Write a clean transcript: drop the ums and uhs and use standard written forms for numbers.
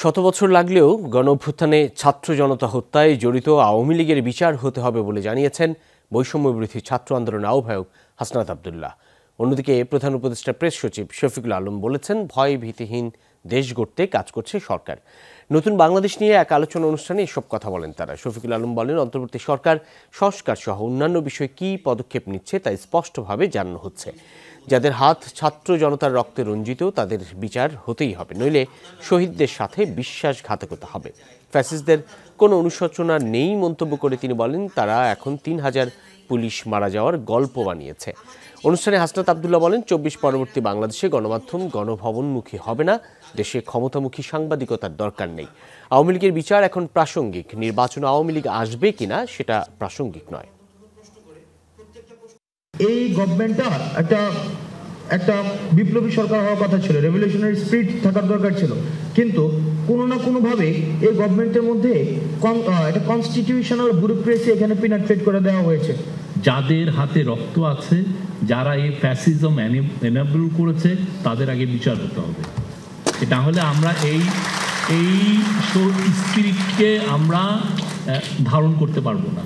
শত বছর লাগলেও গণঅভ্যুত্থানে ছাত্র জনতা হত্যায় জড়িত আওয়ামী লীগের বিচার হতে হবে বলে জানিয়েছেন বৈষম্যবিরোধী ছাত্র আন্দোলন আহ্বায়ক হাসনাত আব্দুল্লাহ। অন্যদিকে প্রধান উপদেষ্টা প্রেস সচিব শফিকুল আলম বলেছেন, ভয় ভীতিহীন দেশ গড়তে কাজ করছে সরকার। নতুন বাংলাদেশ নিয়ে এক আলোচনা অনুষ্ঠানে এসব কথা বলেন তারা। শফিকুল আলম বলেন, অন্তর্বর্তী সরকার সংস্কার সহ অন্যান্য বিষয়ে কী পদক্ষেপ নিচ্ছে তা স্পষ্টভাবে জানানো হচ্ছে। যাদের হাত ছাত্র জনতার রক্তে রঞ্জিত তাদের বিচার হতেই হবে, নইলে শহীদদের সাথে বিশ্বাসঘাতকতা হবে। ফ্যাসিস্টদের কোনো অনুশোচনা নেই মন্তব্য করে তিনি বলেন, তারা এখন ৩,০০০ পুলিশ মারা যাওয়ার গল্প বানিয়েছে। অনুষ্ঠানে হাসনাত আব্দুল্লাহ বলেন, ২৪ পরবর্তী বাংলাদেশে গণমাধ্যম গণভবনমুখী হবে না, দেশে ক্ষমতামুখী সাংবাদিকতার দরকার নেই। আওয়ামী লীগের বিচার এখন প্রাসঙ্গিক, নির্বাচন আওয়ামী লীগ আসবে কিনা সেটা প্রাসঙ্গিক নয়। এই গভর্নমেন্টটা একটা বিপ্লবী সরকার হওয়ার কথা ছিল, রেভলিউশনারি স্পিরিট থাকার দরকার ছিল, কিন্তু কোনো না কোনোভাবে এই গভর্নমেন্টের মধ্যে একটা কনস্টিটিউশনাল ব্যুরোক্রেসি এখানে পেনিট্রেট করে দেওয়া হয়েছে। যাদের হাতে রক্ত আছে, যারা এই ফ্যাসিজম এনেবল করেছে, তাদের আগে বিচার হতে হবে। এটা হলে আমরা এই স্পিরিটকে আমরা ধারণ করতে পারবো না।